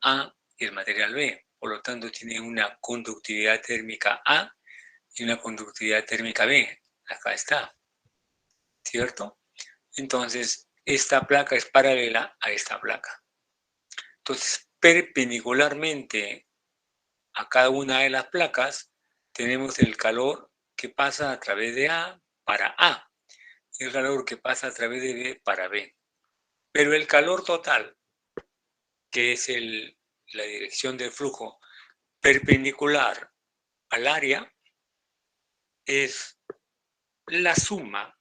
A y el material B. Por lo tanto, tiene una conductividad térmica A y una conductividad térmica B. Acá está, ¿cierto? Entonces, esta placa es paralela a esta placa. Entonces, perpendicularmente a cada una de las placas, tenemos el calor que pasa a través de A para A, y el calor que pasa a través de B para B. Pero el calor total, que es la dirección del flujo perpendicular al área, es la suma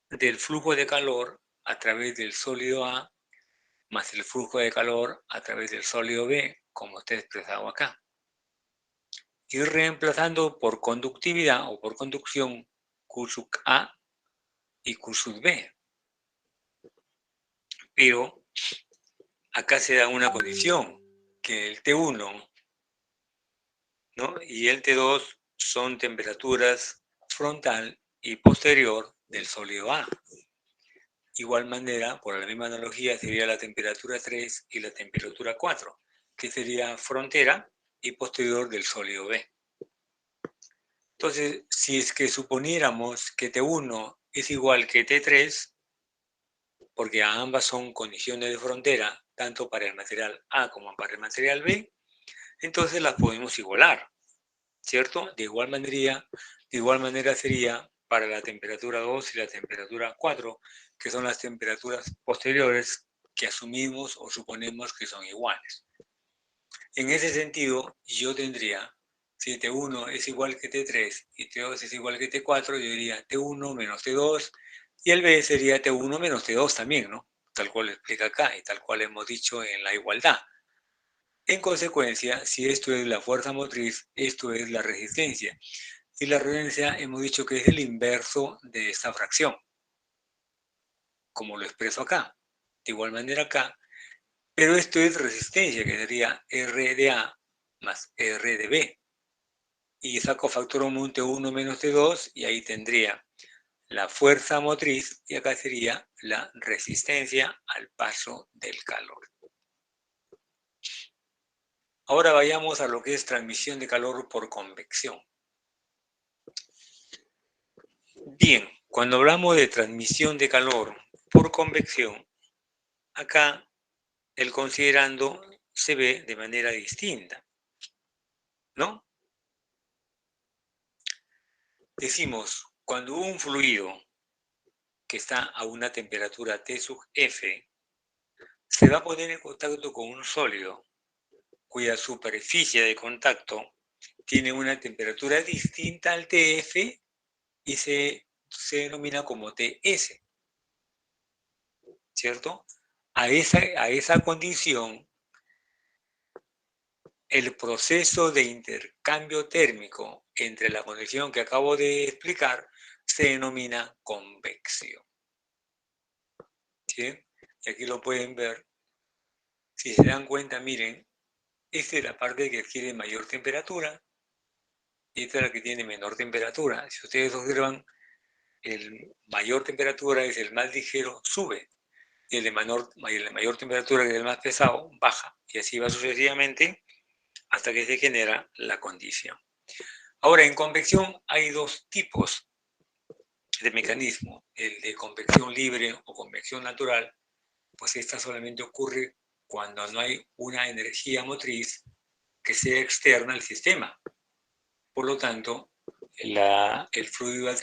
del flujo de calor a través del sólido A más el flujo de calor a través del sólido B, como está expresado acá. Y reemplazando por conductividad o por conducción Q sub A y Q sub B. Pero acá se da una condición, que el T1, ¿no?, y el T2 son temperaturas frontal y posterior del sólido A. Igual manera, por la misma analogía, sería la temperatura 3 y la temperatura 4, que sería frontera y posterior del sólido B. Entonces, si es que suponiéramos que T1 es igual que T3, porque ambas son condiciones de frontera, tanto para el material A como para el material B, entonces las podemos igualar, ¿cierto? De igual manera sería para la temperatura 2 y la temperatura 4, que son las temperaturas posteriores que asumimos o suponemos que son iguales. En ese sentido, yo tendría, si T1 es igual que T3 y T2 es igual que T4, yo diría T1 menos T2, y el B sería T1 menos T2 también, ¿no? Tal cual lo explica acá y tal cual hemos dicho en la igualdad. En consecuencia, si esto es la fuerza motriz, esto es la resistencia. Y la resistencia hemos dicho que es el inverso de esta fracción, como lo expreso acá. De igual manera acá, pero esto es resistencia, que sería R de A más R de B. Y saco factor común T1 menos T2 y ahí tendría la fuerza motriz y acá sería la resistencia al paso del calor. Ahora vayamos a lo que es transmisión de calor por convección. Bien, cuando hablamos de transmisión de calor por convección, acá el considerando se ve de manera distinta, ¿no? Decimos, cuando un fluido que está a una temperatura T sub F se va a poner en contacto con un sólido cuya superficie de contacto tiene una temperatura distinta al TF y se denomina como TS, ¿cierto? A esa condición, el proceso de intercambio térmico entre la condición que acabo de explicar se denomina convección. ¿Sí? Y aquí lo pueden ver. Si se dan cuenta, miren, esta es la parte que adquiere mayor temperatura y esta es la que tiene menor temperatura. Si ustedes observan, el mayor temperatura es el más ligero, sube, y el de mayor temperatura, que es el más pesado, baja. Y así va sucesivamente hasta que se genera la condición. Ahora, en convección hay dos tipos de mecanismo. El de convección libre o convección natural, pues esta solamente ocurre cuando no hay una energía motriz que sea externa al sistema. Por lo tanto, el fluido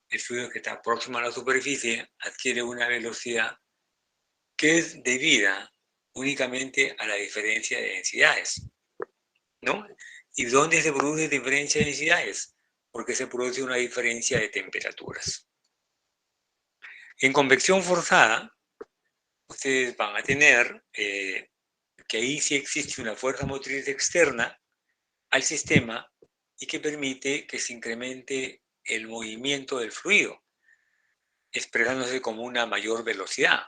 que está próximo a la superficie, adquiere una velocidad que es debida únicamente a la diferencia de densidades, ¿no? ¿Y dónde se produce diferencia de densidades? Porque se produce una diferencia de temperaturas. En convección forzada, ustedes van a tener que ahí sí existe una fuerza motriz externa al sistema y que permite que se incremente el movimiento del fluido, expresándose como una mayor velocidad,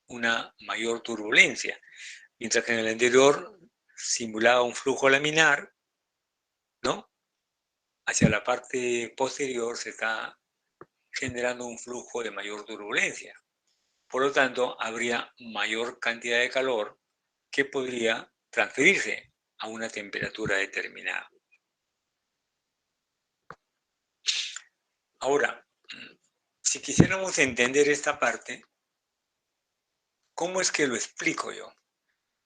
una mayor turbulencia, mientras que en el anterior simulaba un flujo laminar, ¿no? Hacia la parte posterior se está generando un flujo de mayor turbulencia. Por lo tanto, habría mayor cantidad de calor que podría transferirse a una temperatura determinada. Ahora, si quisiéramos entender esta parte, ¿cómo es que lo explico yo?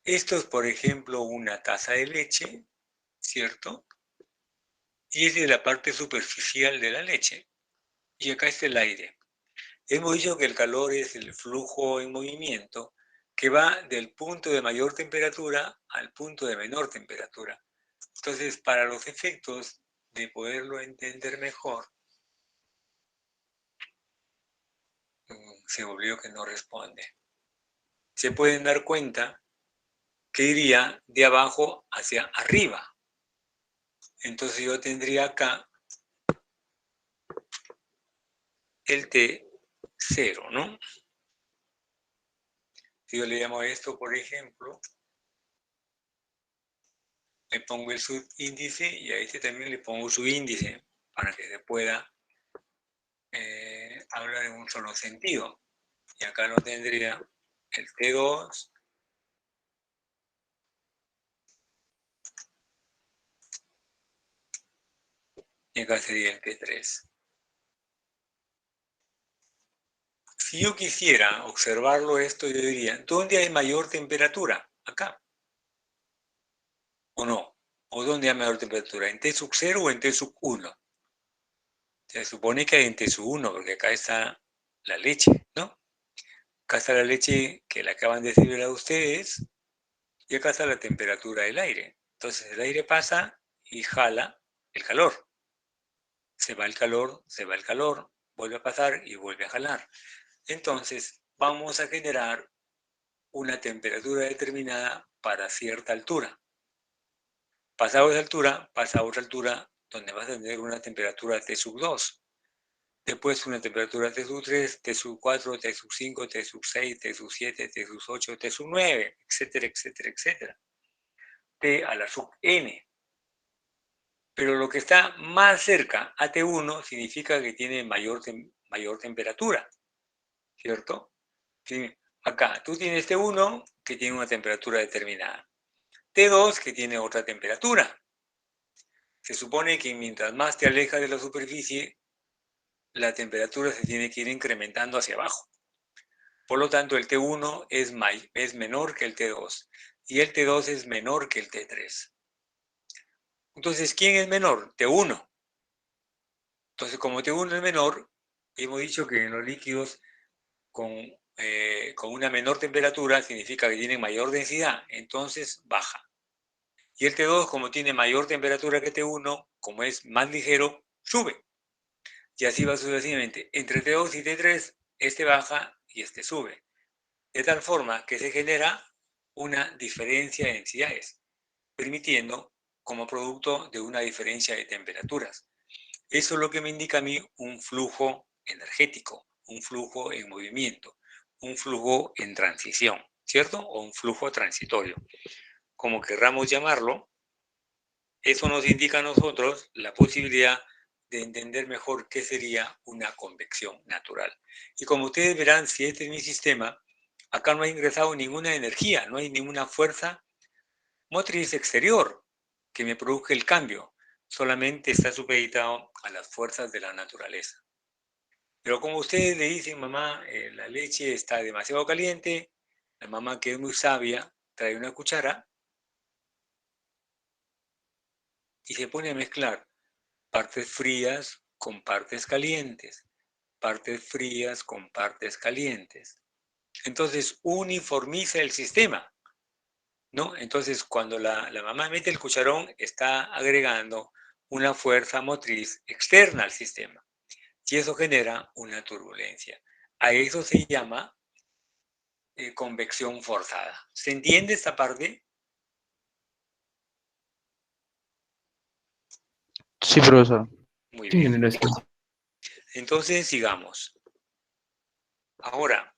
Esto es, por ejemplo, una taza de leche, ¿cierto? Y esa es la parte superficial de la leche. Y acá está el aire. Hemos dicho que el calor es el flujo en movimiento que va del punto de mayor temperatura al punto de menor temperatura. Entonces, para los efectos de poderlo entender mejor, se volvió que no responde. Se pueden dar cuenta que iría de abajo hacia arriba. Entonces yo tendría acá el T0, ¿no? Si yo le llamo a esto, por ejemplo, le pongo el subíndice y a este también le pongo su índice para que se pueda hablar en un solo sentido. Y acá lo tendría el T2 y acá sería el T3. Si yo quisiera observarlo esto, yo diría, ¿dónde hay mayor temperatura? Acá. ¿O no? ¿O dónde hay mayor temperatura? ¿En T sub 0 o en T sub 1? Se supone que hay en T sub 1, porque acá está la leche, ¿no? Acá está la leche que le acaban de servir a ustedes y acá está la temperatura del aire. Entonces el aire pasa y jala el calor. Se va el calor, se va el calor, vuelve a pasar y vuelve a jalar. Entonces vamos a generar una temperatura determinada para cierta altura. Pasado esa altura, pasa a otra altura donde vas a tener una temperatura T sub 2. Después una temperatura T sub 3, T sub 4, T sub 5, T sub 6, T sub 7, T sub 8, T sub 9, etcétera, etcétera, etcétera. T a la sub n. Pero lo que está más cerca a T1 significa que tiene mayor temperatura, ¿cierto? Sí. Acá tú tienes T1 que tiene una temperatura determinada. T2 que tiene otra temperatura. Se supone que mientras más te alejas de la superficie, la temperatura se tiene que ir incrementando hacia abajo. Por lo tanto, el T1 es menor que el T2 y el T2 es menor que el T3. Entonces, ¿quién es menor? T1. Entonces, como T1 es menor, hemos dicho que en los líquidos con una menor temperatura significa que tienen mayor densidad, entonces baja. Y el T2, como tiene mayor temperatura que T1, como es más ligero, sube. Y así va sucesivamente. Entre T2 y T3, este baja y este sube. De tal forma que se genera una diferencia de densidades, permitiendo como producto de una diferencia de temperaturas. Eso es lo que me indica a mí un flujo energético, un flujo en movimiento, un flujo en transición, ¿cierto? O un flujo transitorio. Como querramos llamarlo, eso nos indica a nosotros la posibilidad de entender mejor qué sería una convección natural. Y como ustedes verán, si este es mi sistema, acá no ha ingresado ninguna energía, no hay ninguna fuerza motriz exterior que me produzca el cambio, solamente está supeditado a las fuerzas de la naturaleza. Pero como ustedes le dicen, mamá, la leche está demasiado caliente, la mamá que es muy sabia trae una cuchara y se pone a mezclar partes frías con partes calientes, partes frías con partes calientes. Entonces uniformiza el sistema, ¿no? Entonces cuando la mamá mete el cucharón está agregando una fuerza motriz externa al sistema y eso genera una turbulencia. A eso se llama convección forzada. ¿Se entiende esta parte? Sí, profesor. Muy Sí, bien. genera esto. Entonces sigamos. Ahora,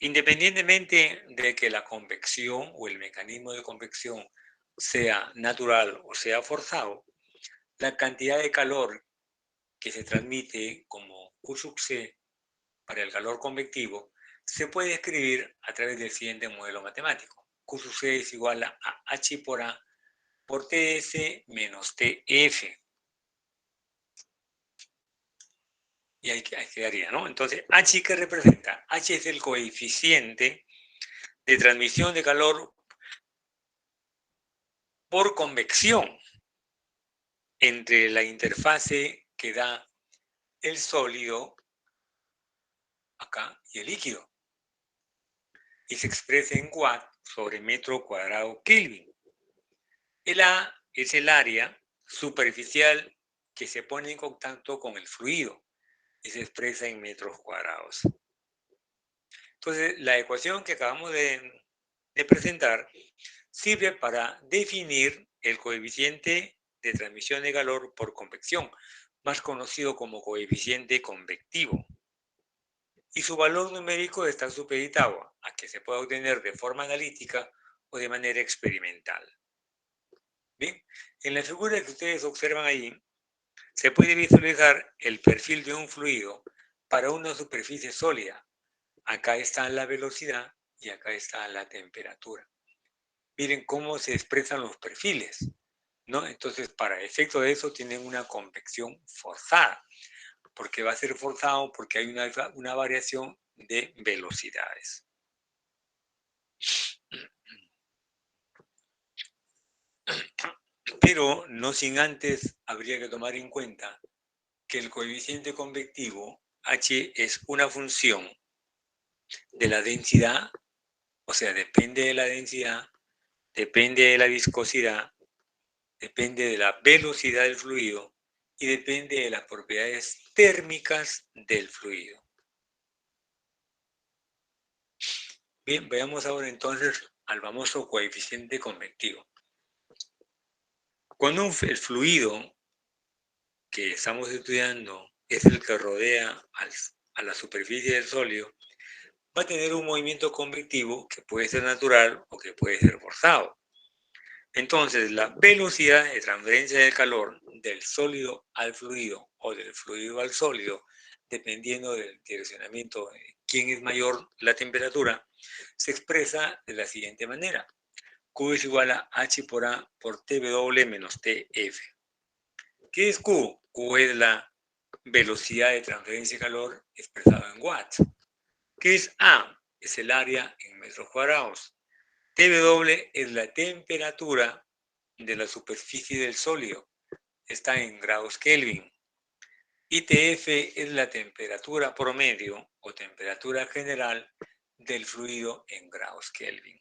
independientemente de que la convección o el mecanismo de convección sea natural o sea forzado, la cantidad de calor que se transmite como Q sub C para el calor convectivo se puede escribir a través del siguiente modelo matemático. Q sub C es igual a H por A por TS menos TF. Y ahí quedaría, ¿no? Entonces, H, ¿qué representa? H es el coeficiente de transmisión de calor por convección entre la interfase que da el sólido acá y el líquido. Y se expresa en watt sobre metro cuadrado Kelvin. El A es el área superficial que se pone en contacto con el fluido y se expresa en metros cuadrados. Entonces, la ecuación que acabamos de presentar sirve para definir el coeficiente de transmisión de calor por convección, más conocido como coeficiente convectivo. Y su valor numérico está supeditado a que se pueda obtener de forma analítica o de manera experimental. Bien, en la figura que ustedes observan ahí, se puede visualizar el perfil de un fluido para una superficie sólida. Acá está la velocidad y acá está la temperatura. Miren cómo se expresan los perfiles, ¿no? Entonces, para efecto de eso, tienen una convección forzada. ¿Por qué va a ser forzado? Porque hay una variación de velocidades. Pero no sin antes habría que tomar en cuenta que el coeficiente convectivo, H, es una función de la densidad, o sea, depende de la densidad, depende de la viscosidad, depende de la velocidad del fluido y depende de las propiedades térmicas del fluido. Bien, veamos ahora entonces al famoso coeficiente convectivo. Cuando el fluido que estamos estudiando es el que rodea a la superficie del sólido, va a tener un movimiento convectivo que puede ser natural o que puede ser forzado. Entonces, la velocidad de transferencia del calor del sólido al fluido o del fluido al sólido, dependiendo del direccionamiento de quién es mayor la temperatura, se expresa de la siguiente manera. Q es igual a H por A por TW menos TF. ¿Qué es Q? Q es la velocidad de transferencia de calor expresada en watts. ¿Qué es A? Es el área en metros cuadrados. TW es la temperatura de la superficie del sólido. Está en grados Kelvin. Y TF es la temperatura promedio o temperatura general del fluido en grados Kelvin.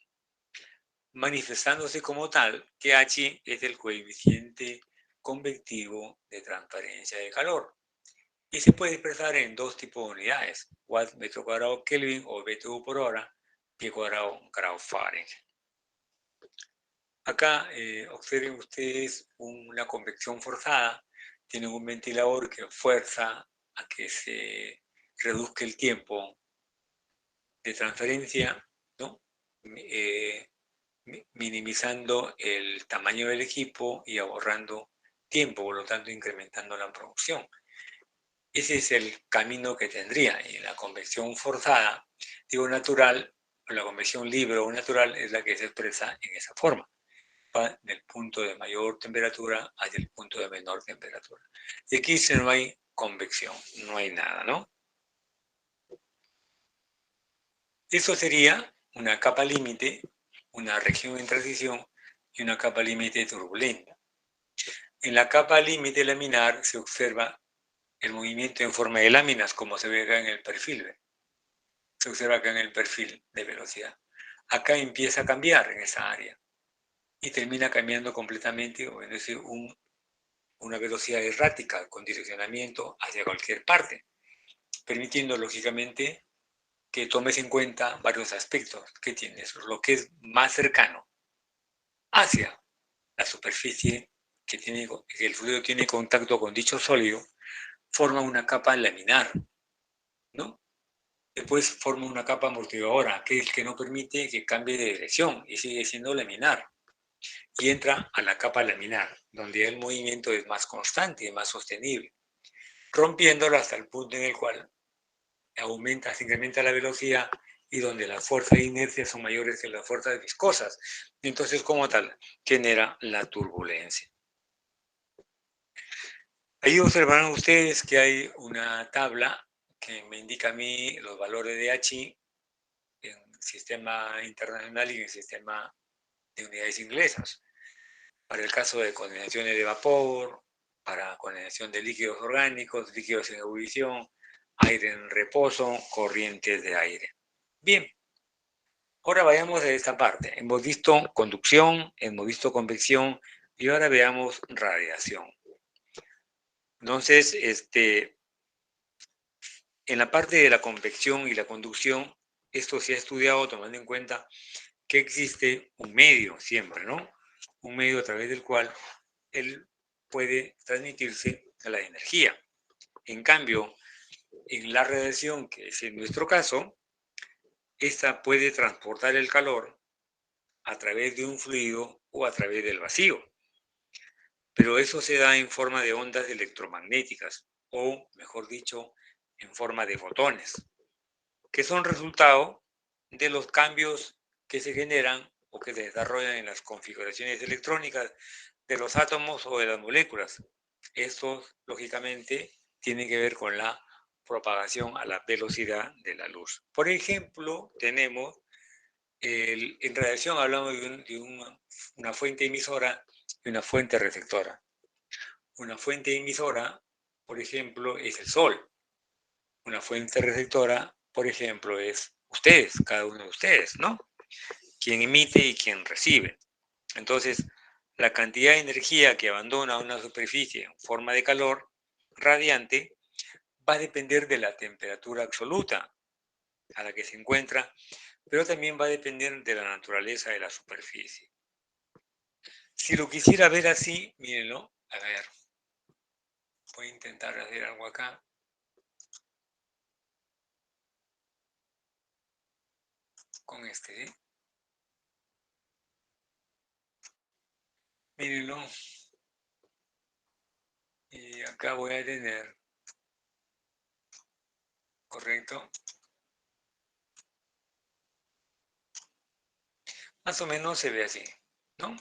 Manifestándose como tal que H es el coeficiente convectivo de transferencia de calor. Y se puede expresar en dos tipos de unidades, watt metro cuadrado Kelvin o BTU por hora, pie cuadrado grado Fahrenheit. Acá observen ustedes una convección forzada, tienen un ventilador que fuerza a que se reduzca el tiempo de transferencia, ¿no? Minimizando el tamaño del equipo y ahorrando tiempo, por lo tanto incrementando la producción. Ese es el camino que tendría. Y la convección forzada, digo natural, o la convección libre o natural es la que se expresa en esa forma. Va del punto de mayor temperatura hacia el punto de menor temperatura. Y aquí si no hay convección, no hay nada, ¿no? Eso sería una capa límite, una región en transición y una capa límite turbulenta. En la capa límite laminar se observa el movimiento en forma de láminas, como se ve acá en el perfil. ¿Ve? Se observa acá en el perfil de velocidad. Acá empieza a cambiar en esa área y termina cambiando completamente, es decir, una velocidad errática con direccionamiento hacia cualquier parte, permitiendo lógicamente que tomes en cuenta varios aspectos que tienes, lo que es más cercano hacia la superficie que el fluido tiene contacto con dicho sólido, forma una capa laminar, ¿no? Después forma una capa amortiguadora, que es el que no permite que cambie de dirección y sigue siendo laminar. Y entra a la capa laminar, donde el movimiento es más constante y más sostenible, rompiéndolo hasta el punto en el cual se incrementa la velocidad y donde las fuerzas de inercia son mayores que las fuerzas viscosas. Entonces, como tal, genera la turbulencia. Ahí observarán ustedes que hay una tabla que me indica a mí los valores de H en el sistema internacional y en el sistema de unidades inglesas. Para el caso de condensaciones de vapor, para condensación de líquidos orgánicos, líquidos en ebullición, aire en reposo, corrientes de aire. Bien, ahora vayamos a esta parte. Hemos visto conducción, hemos visto convección y ahora veamos radiación. Entonces, en la parte de la convección y la conducción, esto se ha estudiado tomando en cuenta que existe un medio siempre, ¿no? Un medio a través del cual él puede transmitirse a la energía. En cambio, en la radiación, que es en nuestro caso, esta puede transportar el calor a través de un fluido o a través del vacío. Pero eso se da en forma de ondas electromagnéticas, o mejor dicho, en forma de fotones, que son resultado de los cambios que se generan o que se desarrollan en las configuraciones electrónicas de los átomos o de las moléculas. Estos, lógicamente, tienen que ver con la propagación a la velocidad de la luz. Por ejemplo, tenemos, en radiación hablamos de una fuente emisora y una fuente receptora. Una fuente emisora, por ejemplo, es el Sol. Una fuente receptora, por ejemplo, es ustedes, cada uno de ustedes, ¿no? Quien emite y quien recibe. Entonces, la cantidad de energía que abandona una superficie en forma de calor radiante va a depender de la temperatura absoluta a la que se encuentra, pero también va a depender de la naturaleza de la superficie. Si lo quisiera ver así, mírenlo, a ver, voy a intentar hacer algo acá. Con este, ¿sí? Mírenlo. Y acá voy a tener, ¿correcto? Más o menos se ve así, ¿no?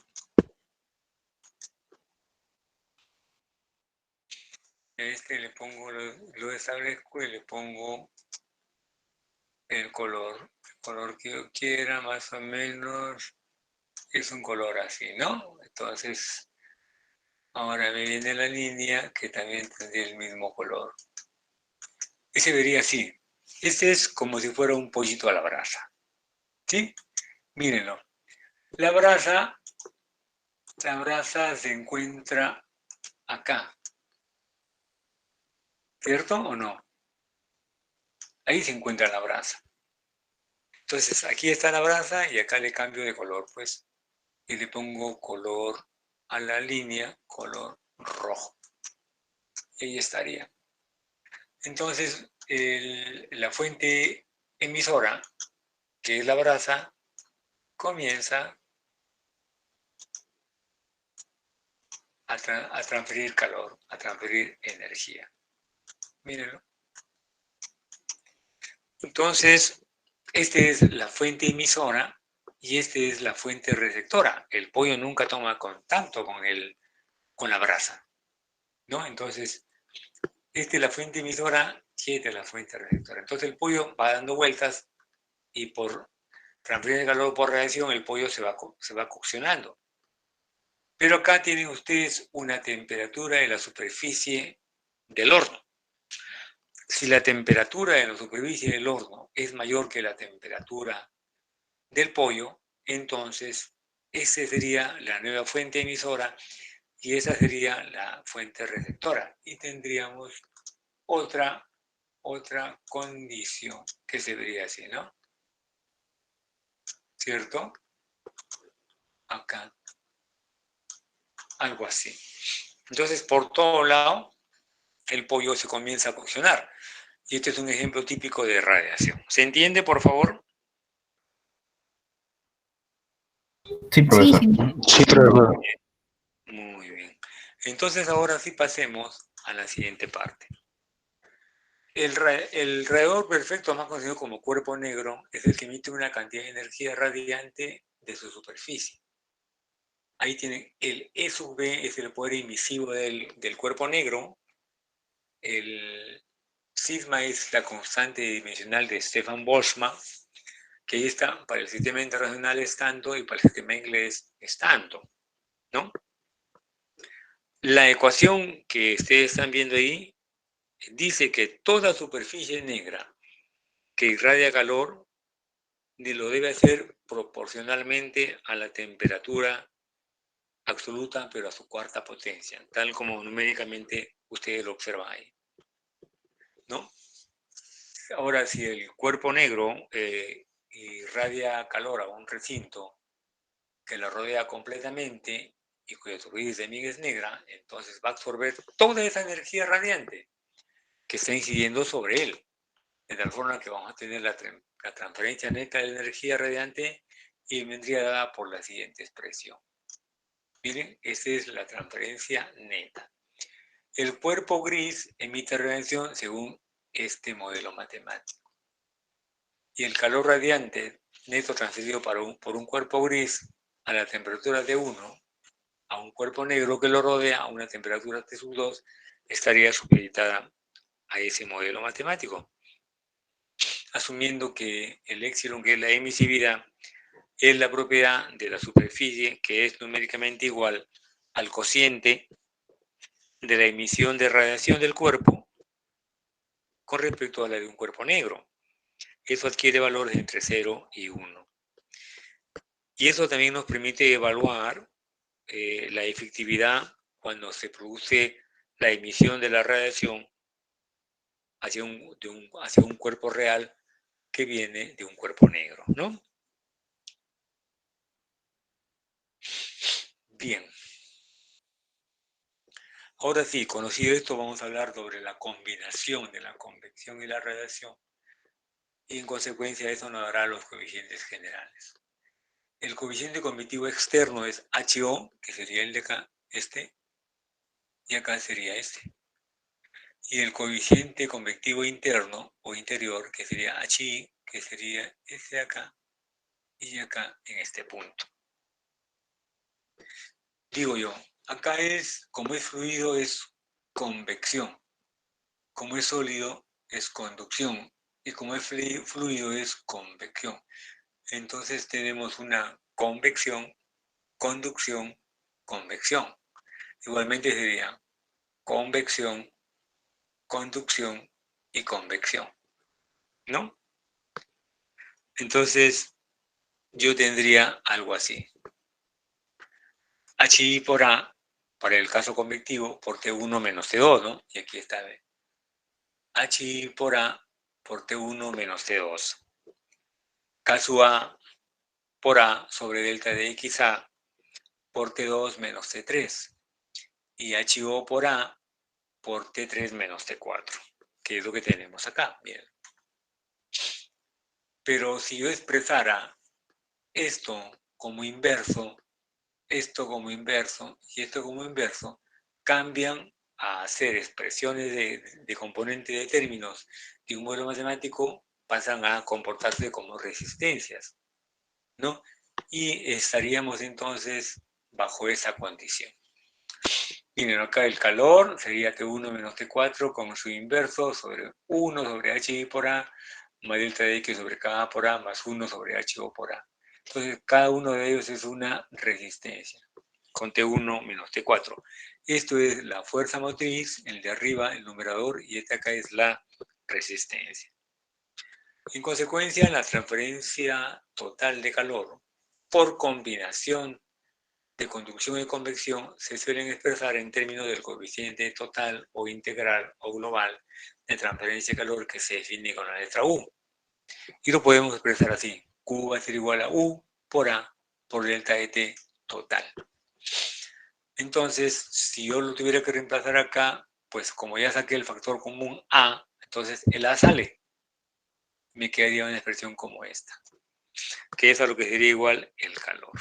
Le pongo, lo establezco y le pongo el color que yo quiera, más o menos, es un color así, ¿no? Entonces, ahora me viene la línea que también tendría el mismo color. Y se vería así. Este es como si fuera un pollito a la brasa, ¿sí? Mírenlo. La brasa se encuentra acá, ¿cierto o no? Ahí se encuentra la brasa. Entonces, aquí está la brasa y acá le cambio de color, pues, y le pongo color a la línea, color rojo. Y ahí estaría. Entonces, la fuente emisora, que es la brasa, comienza a transferir calor, a transferir energía. Mírenlo. Entonces, esta es la fuente emisora y esta es la fuente receptora. El pollo nunca toma contacto con la brasa, ¿no? Entonces, esta es la fuente emisora y esta es la fuente receptora. Entonces, el pollo va dando vueltas y por transferir el calor por radiación, el pollo se va coccionando. Pero acá tienen ustedes una temperatura de la superficie del horno. Si la temperatura de la superficie del horno es mayor que la temperatura del pollo, entonces esa sería la nueva fuente emisora y esa sería la fuente receptora. Y tendríamos otra condición que se vería así, ¿no? ¿Cierto? Acá. Algo así. Entonces, por todo lado, el pollo se comienza a coccionar. Y este es un ejemplo típico de radiación. ¿Se entiende, por favor? Sí, profesor. Sí, profesor. Muy bien. Entonces, ahora sí pasemos a la siguiente parte. El radiador perfecto, más conocido como cuerpo negro, es el que emite una cantidad de energía radiante de su superficie. Ahí tienen el E sub B, es el poder emisivo del cuerpo negro. El sigma es la constante dimensional de Stefan Boltzmann, que ahí está, para el sistema internacional es tanto y para el sistema inglés es tanto, ¿no? La ecuación que ustedes están viendo ahí dice que toda superficie negra que irradia calor lo debe hacer proporcionalmente a la temperatura absoluta, pero a su cuarta potencia, tal como numéricamente ustedes lo observan ahí, ¿no? Ahora, si el cuerpo negro irradia calor a un recinto que lo rodea completamente y cuya superficie también es negra, entonces va a absorber toda esa energía radiante que está incidiendo sobre él, de tal forma que vamos a tener la transferencia neta de energía radiante y vendría dada por la siguiente expresión. Miren, esta es la transferencia neta. El cuerpo gris emite radiación según este modelo matemático. Y el calor radiante neto transferido por un cuerpo gris a la temperatura de 1 a un cuerpo negro que lo rodea a una temperatura T sub 2 estaría supeditada a ese modelo matemático, asumiendo que el epsilon, que es la emisividad, es la propiedad de la superficie que es numéricamente igual al cociente de la emisión de radiación del cuerpo con respecto a la de un cuerpo negro. Eso adquiere valores entre 0 y 1. Y eso también nos permite evaluar la efectividad cuando se produce la emisión de la radiación hacia un cuerpo real que viene de un cuerpo negro, ¿no? Bien. Ahora sí, conocido esto, vamos a hablar sobre la combinación de la convección y la radiación. Y en consecuencia eso nos dará los coeficientes generales. El coeficiente convectivo externo es HO, que sería el de acá, este, y acá sería este. Y el coeficiente convectivo interno o interior, que sería HI, que sería este de acá y acá en este punto. Digo yo, acá es, como es fluido, es convección. Como es sólido, es conducción. Y como es fluido, es convección. Entonces tenemos una convección, conducción, convección. Igualmente sería convección, conducción y convección, ¿no? Entonces yo tendría algo así. HI por A, para el caso convectivo, por T1 menos T2, ¿no? Y aquí está HI por A por T1 menos T2. Caso A por A sobre delta de XA por T2 menos T3. Y HO por A por T3 menos T4, que es lo que tenemos acá. Miren. Pero si yo expresara esto como inverso, esto como inverso y esto como inverso, cambian a ser expresiones de componente de términos de un modelo matemático, pasan a comportarse como resistencias, ¿no? Y estaríamos entonces bajo esa condición. Miren, acá el calor sería T1 menos T4 con su inverso sobre 1 sobre HI por A más delta de X sobre KA por A más 1 sobre HO por A. Entonces, cada uno de ellos es una resistencia con T1 menos T4. Esto es la fuerza motriz, el de arriba, el numerador, y esta acá es la resistencia. En consecuencia, la transferencia total de calor por combinación de conducción y convección se suelen expresar en términos del coeficiente total o integral o global de transferencia de calor que se define con la letra U. Y lo podemos expresar así. Q va a ser igual a U por A por delta de T total. Entonces, si yo lo tuviera que reemplazar acá, pues como ya saqué el factor común A, entonces el A sale. Me quedaría una expresión como esta, que es a lo que sería igual el calor.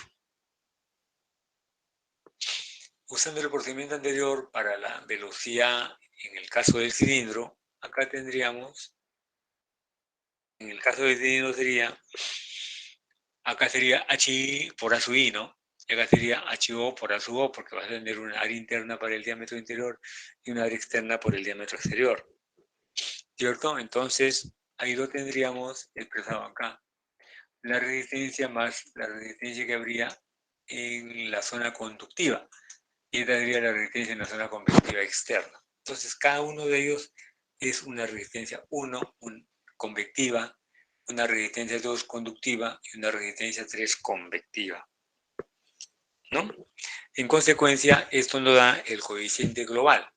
Usando el procedimiento anterior para la velocidad en el caso del cilindro, acá tendríamos, en el caso de cilindro sería, acá sería HI por A sub I, ¿no? Y acá sería HO por A sub O, porque vas a tener una área interna para el diámetro interior y una área externa por el diámetro exterior. ¿Cierto? Entonces, ahí lo tendríamos expresado acá. La resistencia más la resistencia que habría en la zona conductiva. Y esta sería la resistencia en la zona convectiva externa. Entonces, cada uno de ellos es una resistencia 1, convectiva, una resistencia 2 conductiva y una resistencia 3 convectiva, ¿no? En consecuencia, esto nos da el coeficiente global,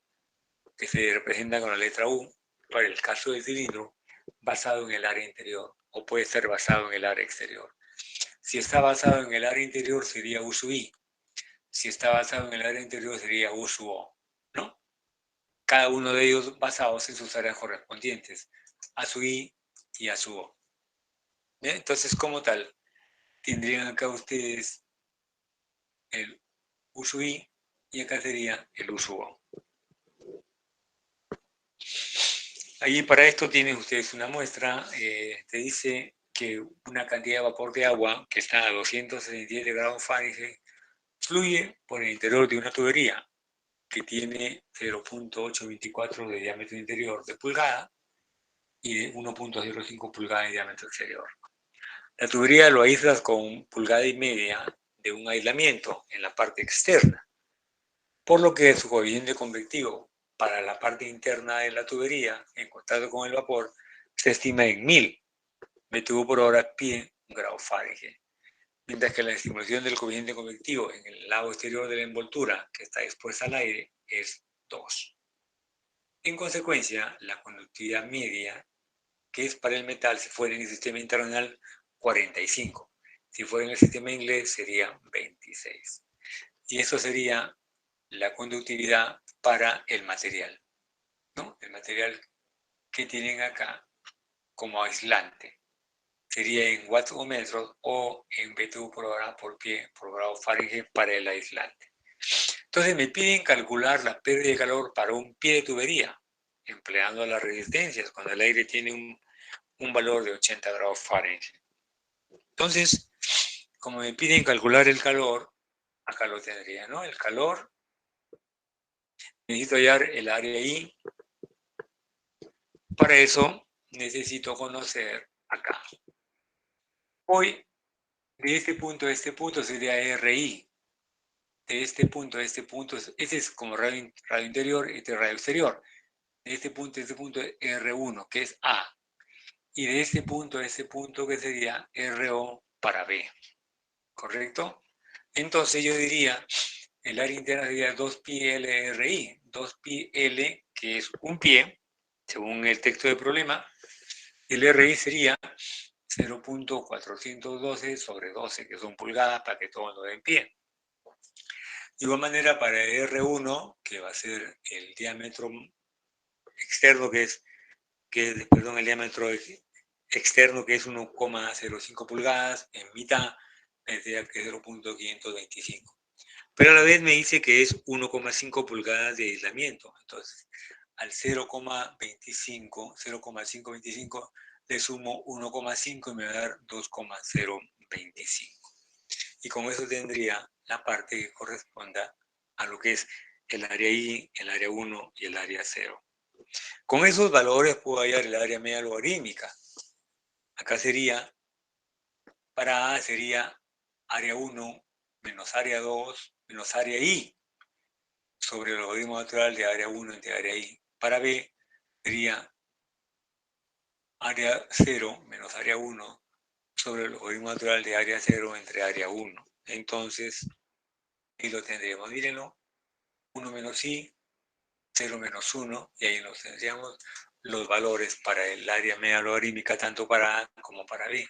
que se representa con la letra U, para el caso del cilindro, basado en el área interior, o puede ser basado en el área exterior. Si está basado en el área interior, sería U sub I. Si está basado en el área interior, sería U sub O, ¿no? Cada uno de ellos basados en sus áreas correspondientes, A sub I y A sub O. ¿Bien? Entonces, como tal, tendrían acá ustedes el U sub I y acá sería el U sub O. Allí para esto tienen ustedes una muestra, te dice que una cantidad de vapor de agua que está a 267 grados Fahrenheit fluye por el interior de una tubería que tiene 0.824 de diámetro interior de pulgada y de 1.05 pulgadas de diámetro exterior. La tubería lo aíslas con pulgada y media de un aislamiento en la parte externa, por lo que su coeficiente convectivo para la parte interna de la tubería, en contacto con el vapor, se estima en 1000 metros por hora pie grado Fahrenheit, mientras que la estimación del coeficiente convectivo en el lado exterior de la envoltura, que está expuesta al aire, es 2. En consecuencia, la conductividad media, que es para el metal, si fuera en el sistema internacional, 45. Si fuera en el sistema inglés, sería 26. Y eso sería la conductividad para el material, ¿no? El material que tienen acá como aislante. Sería en watts o metros o en BTU por hora por pie por grado Fahrenheit para el aislante. Entonces me piden calcular la pérdida de calor para un pie de tubería, empleando las resistencias, cuando el aire tiene un valor de 80 grados Fahrenheit. Entonces, como me piden calcular el calor, acá lo tendría, ¿no? El calor, necesito hallar el área I. Para eso necesito conocer acá. Hoy, de este punto a este punto sería RI. De este punto a este punto, este es como radio interior y este radio exterior. De este punto a este punto R1, que es A. Y de este punto a este punto, que sería RO para B. ¿Correcto? Entonces yo diría, el área interna sería 2pi LRI. 2pi L, que es un pie, según el texto del problema. El RI sería 0.412 sobre 12, que son pulgadas, para que todo lo den pie. De igual manera, para el R1, que va a ser el diámetro externo, el diámetro externo, que es 1,05 pulgadas, en mitad, me decía que es 0.525. Pero a la vez me dice que es 1,5 pulgadas de aislamiento. Entonces, al 0,525, le sumo 1,5 y me va a dar 2,025. Y con eso tendría la parte que corresponda a lo que es el área I, el área 1 y el área 0. Con esos valores puedo hallar el área media logarítmica. Acá sería, para A sería área 1 menos área 2 menos área I sobre el logaritmo natural de área 1 entre área I. Para B sería área 0 menos área 1 sobre el logaritmo natural de área 0 entre área 1. Entonces, ahí lo tendríamos. Mírenlo. 1 menos I, 0 menos 1, y ahí nos tendríamos los valores para el área media logarítmica, tanto para A como para B.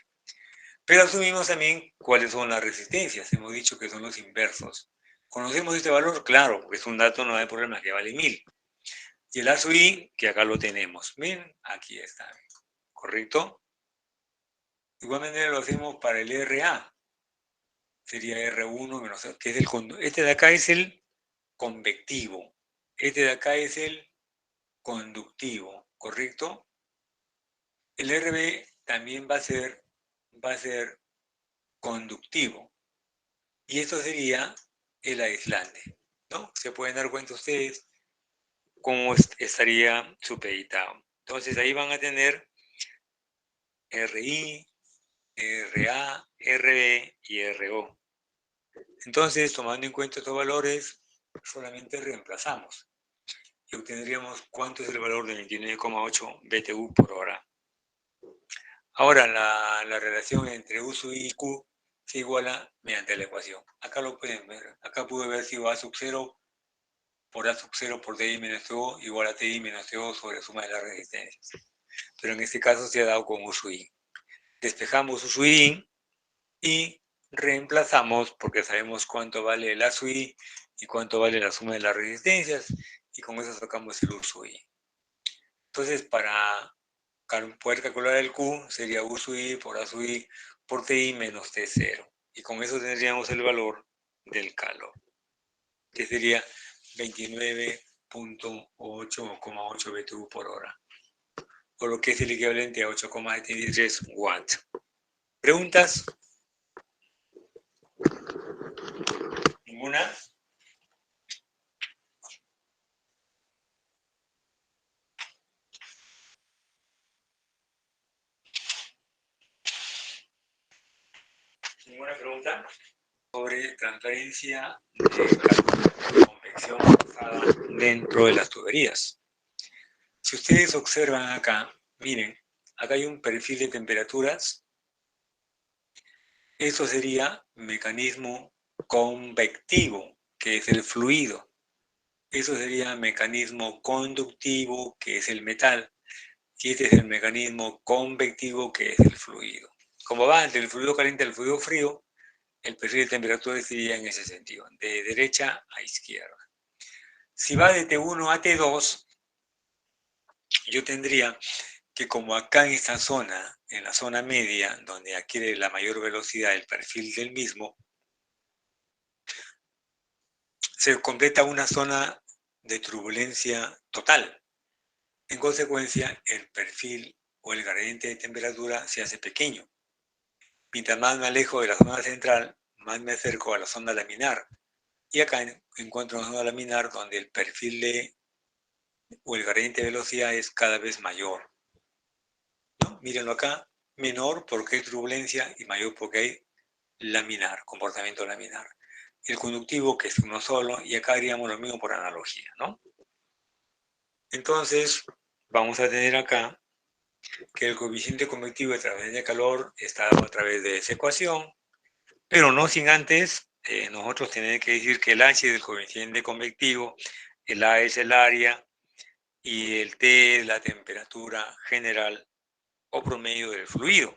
Pero asumimos también cuáles son las resistencias. Hemos dicho que son los inversos. ¿Conocemos este valor? Claro, porque es un dato, no hay problema, que vale 1000. Y el A sub I, que acá lo tenemos. Ven, aquí está. ¿Correcto? De igual manera lo hacemos para el RA. Sería R1 menos, que es este de acá es el convectivo. Este de acá es el conductivo. ¿correcto? El RB también va a ser conductivo. Y esto sería el aislante, ¿no? Se pueden dar cuenta ustedes cómo estaría supeditado. Entonces ahí van a tener RI, RA, RB y RO. Entonces, tomando en cuenta estos valores, solamente reemplazamos y obtendríamos cuánto es el valor de 29,8 BTU por hora. Ahora, la relación entre U sub I y Q se iguala mediante la ecuación. Acá lo pueden ver. Acá pude ver si A sub 0 por A sub 0 por TI menos TO igual a TI menos TO sobre la suma de las resistencias. Pero en este caso se ha dado con U sub I. Despejamos U sub I y reemplazamos porque sabemos cuánto vale el A sub I y cuánto vale la suma de las resistencias y con eso sacamos el U sub I. Entonces, para poder calcular el Q sería U sub I por A sub I por TI menos T0. Y con eso tendríamos el valor del calor, que sería 29,8 BTU por hora, o lo que es el equivalente a 8,73 watts. ¿Preguntas? ¿Ninguna? ¿Ninguna pregunta? Sobre transferencia de calor, convección forzada dentro de las tuberías. Si ustedes observan acá, miren, acá hay un perfil de temperaturas. Eso sería mecanismo convectivo, que es el fluido. Eso sería mecanismo conductivo, que es el metal. Y este es el mecanismo convectivo, que es el fluido. Como va entre el fluido caliente y el fluido frío, el perfil de temperatura sería en ese sentido, de derecha a izquierda. Si va de T1 a T2, yo tendría que como acá en esta zona, en la zona media, donde adquiere la mayor velocidad el perfil del mismo, se completa una zona de turbulencia total. En consecuencia, el perfil o el gradiente de temperatura se hace pequeño. Mientras más me alejo de la zona central, más me acerco a la zona laminar. Y acá encuentro una zona laminar donde el perfil o el gradiente de velocidad es cada vez mayor, ¿no? Mírenlo acá, menor porque hay turbulencia y mayor porque hay laminar, comportamiento laminar. El conductivo, que es uno solo, y acá haríamos lo mismo por analogía, ¿no? Entonces, vamos a tener acá que el coeficiente convectivo de transferencia de calor está dado a través de esa ecuación, pero no sin antes nosotros tener que decir que el H es el coeficiente convectivo, el A es el área y el T es la temperatura general o promedio del fluido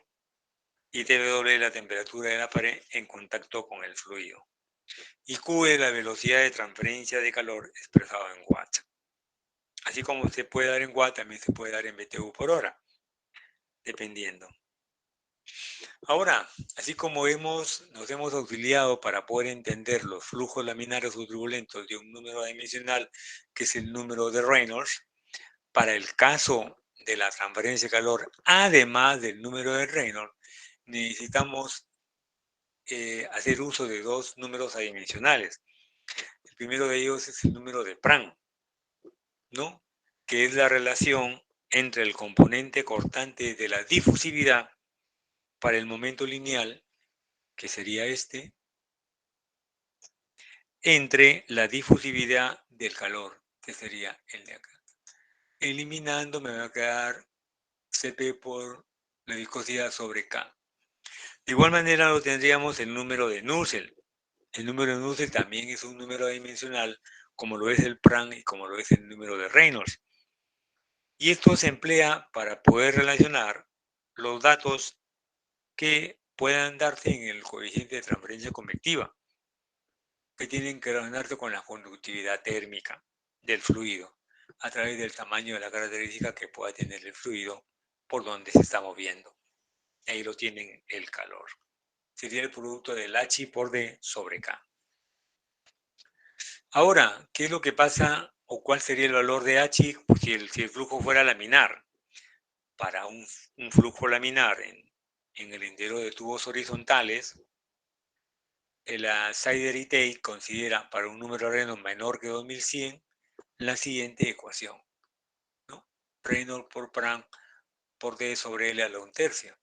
y TW es la temperatura de la pared en contacto con el fluido. Y Q es la velocidad de transferencia de calor expresado en watts. Así como se puede dar en watts, también se puede dar en BTU por hora, dependiendo. Ahora, así como nos hemos auxiliado para poder entender los flujos laminares o turbulentos de un número dimensional, que es el número de Reynolds, para el caso de la transferencia de calor, además del número de Reynolds, necesitamos hacer uso de dos números adimensionales. El primero de ellos es el número de Prandtl, ¿no? Que es la relación entre el componente cortante de la difusividad para el momento lineal, que sería este, entre la difusividad del calor, que sería el de acá. Eliminando me va a quedar Cp por la viscosidad sobre K. De igual manera lo tendríamos el número de Nusselt. El número de Nusselt también es un número dimensional, como lo es el Prandtl y como lo es el número de Reynolds. Y esto se emplea para poder relacionar los datos que puedan darse en el coeficiente de transferencia convectiva, que tienen que relacionarse con la conductividad térmica del fluido, a través del tamaño de la característica que pueda tener el fluido por donde se está moviendo. Ahí lo tienen el calor. Sería el producto del H por D sobre K. Ahora, ¿qué es lo que pasa ¿O cuál sería el valor de H si el flujo fuera laminar? Para un flujo laminar en el entero de tubos horizontales, la Sider-Tate considera para un número de Reynolds menor que 2100 la siguiente ecuación, ¿no? Reynolds por Prandtl por D sobre L a la 1/3.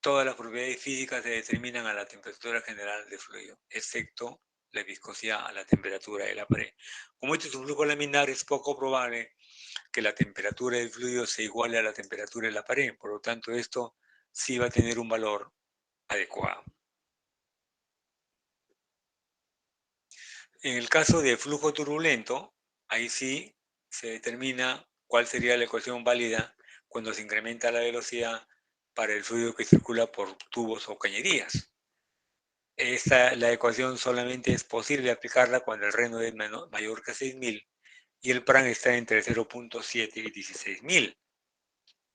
Todas las propiedades físicas se determinan a la temperatura general del fluido, excepto la viscosidad a la temperatura de la pared. Como este es un flujo laminar, es poco probable que la temperatura del fluido se iguale a la temperatura de la pared. Por lo tanto, esto sí va a tener un valor adecuado. En el caso de flujo turbulento, ahí sí se determina cuál sería la ecuación válida cuando se incrementa la velocidad para el fluido que circula por tubos o cañerías. La ecuación solamente es posible aplicarla cuando el Reynolds es mayor que 6000 y el Prandtl está entre 0.7 y 16000.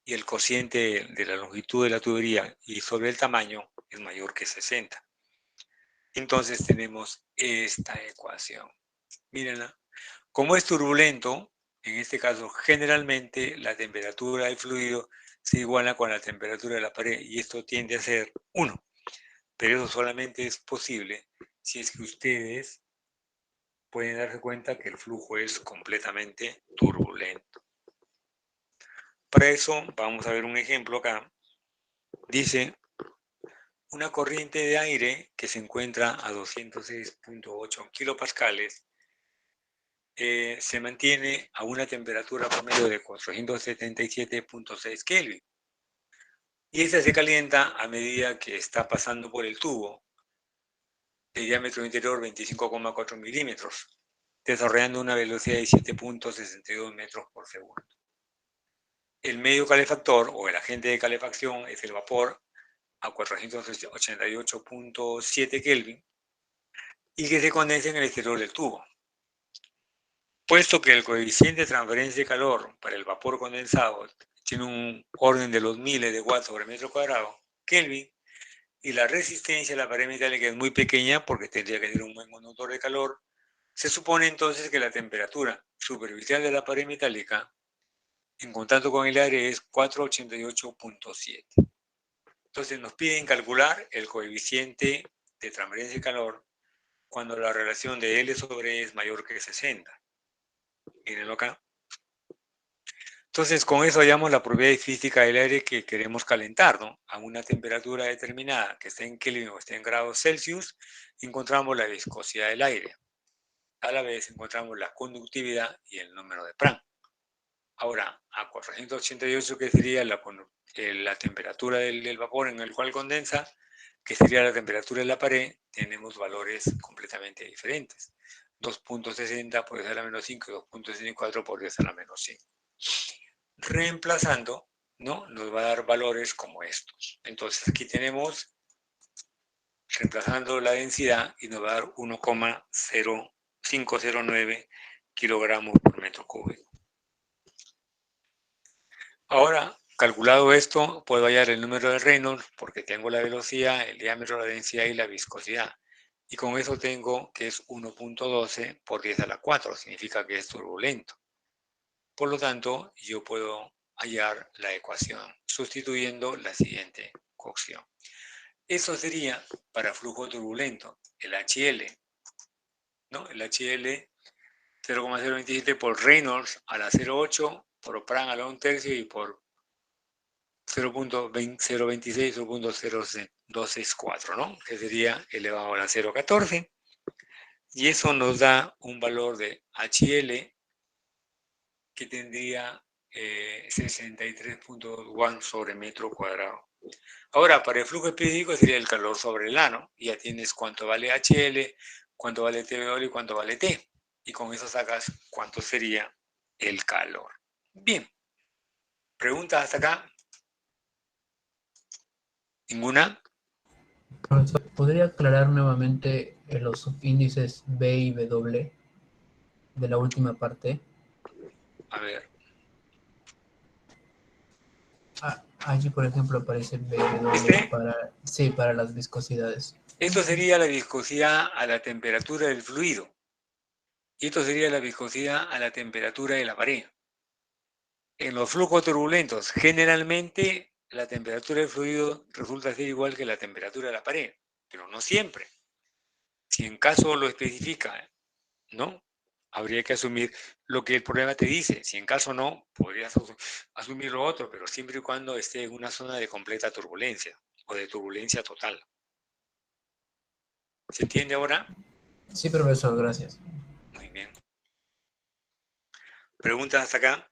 Y el cociente de la longitud de la tubería y sobre el tamaño es mayor que 60. Entonces tenemos esta ecuación. Mírenla. Como es turbulento, en este caso generalmente la temperatura del fluido se iguala con la temperatura de la pared y esto tiende a ser 1. Pero eso solamente es posible si es que ustedes pueden darse cuenta que el flujo es completamente turbulento. Para eso vamos a ver un ejemplo acá. Dice, una corriente de aire que se encuentra a 206.8 kilopascales se mantiene a una temperatura promedio de 477.6 Kelvin. Y esta se calienta a medida que está pasando por el tubo de diámetro interior 25,4 milímetros, desarrollando una velocidad de 7.62 metros por segundo. El medio calefactor o el agente de calefacción es el vapor a 488.7 Kelvin y que se condensa en el exterior del tubo. Puesto que el coeficiente de transferencia de calor para el vapor condensado tiene un orden de los miles de watts sobre metro cuadrado, Kelvin, y la resistencia a la pared metálica es muy pequeña porque tendría que ser un buen conductor de calor, se supone entonces que la temperatura superficial de la pared metálica en contacto con el aire es 488.7. Entonces nos piden calcular el coeficiente de transferencia de calor cuando la relación de L sobre E es mayor que 60. Mírenlo acá. Entonces, con eso hallamos la propiedad física del aire que queremos calentar, ¿no? A una temperatura determinada, que esté en Kelvin o esté en grados Celsius, encontramos la viscosidad del aire. A la vez encontramos la conductividad y el número de Prandtl. Ahora, a 488, que sería la temperatura del vapor en el cual condensa, que sería la temperatura de la pared, tenemos valores completamente diferentes. 2.60 por 10 a la menos 5 y 2.64 por 10 a la menos 5. Reemplazando, ¿no? Nos va a dar valores como estos. Entonces aquí tenemos, reemplazando la densidad, y nos va a dar 1,0509 kilogramos por metro cúbico. Ahora, calculado esto, puedo hallar el número de Reynolds porque tengo la velocidad, el diámetro, la densidad y la viscosidad. Y con eso tengo que es 1.12 por 10 a la 4, significa que es turbulento. Por lo tanto, yo puedo hallar la ecuación sustituyendo la siguiente cocción. Eso sería para flujo turbulento, el HL, ¿no? El HL 0,027 por Reynolds a la 0,8, por Prandtl a la 1/3 y por 0.026, 0.0264, ¿no? Que sería elevado a la 0,14. Y eso nos da un valor de HL que tendría 63.1 sobre metro cuadrado. Ahora, para el flujo específico sería el calor sobre el ano. Ya tienes cuánto vale HL, cuánto vale TBO y cuánto vale T. Y con eso sacas cuánto sería el calor. Bien. ¿Preguntas hasta acá? ¿Ninguna? Profesor, ¿podría aclarar nuevamente los subíndices B y W de la última parte? A ver. Allí, por ejemplo, aparece B y W ¿Este? para las viscosidades. Esto sería la viscosidad a la temperatura del fluido. Y esto sería la viscosidad a la temperatura de la pared. En los flujos turbulentos, generalmente la temperatura del fluido resulta ser igual que la temperatura de la pared, pero no siempre. Si en caso lo especifica, ¿no? Habría que asumir lo que el problema te dice. Si en caso no, podrías asumir lo otro, pero siempre y cuando esté en una zona de completa turbulencia o de turbulencia total. ¿Se entiende ahora? Sí, profesor, gracias. Muy bien. ¿Preguntas hasta acá?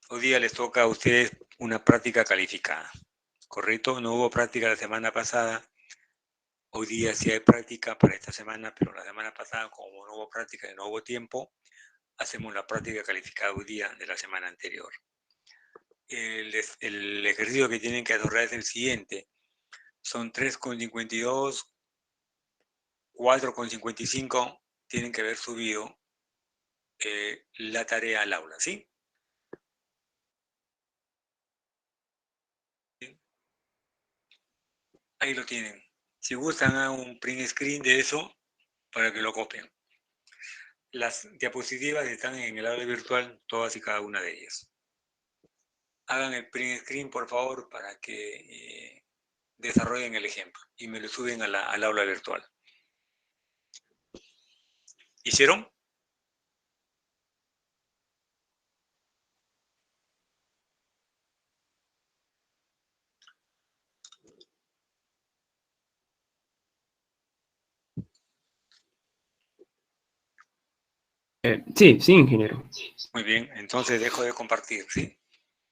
Hoy día les toca a ustedes una práctica calificada, ¿correcto? No hubo práctica la semana pasada. Hoy día sí hay práctica para esta semana, pero la semana pasada, como no hubo práctica y no hubo tiempo, hacemos la práctica calificada hoy día de la semana anterior. El ejercicio que tienen que adorar es el siguiente. Son 3,52, 4,55, tienen que haber subido la tarea al aula, ¿sí? Ahí lo tienen. Si gustan, hagan un print screen de eso para que lo copien. Las diapositivas están en el aula virtual, todas y cada una de ellas. Hagan el print screen, por favor, para que desarrollen el ejemplo y me lo suben al aula virtual. ¿Hicieron? Sí, ingeniero. Muy bien, entonces dejo de compartir, ¿sí?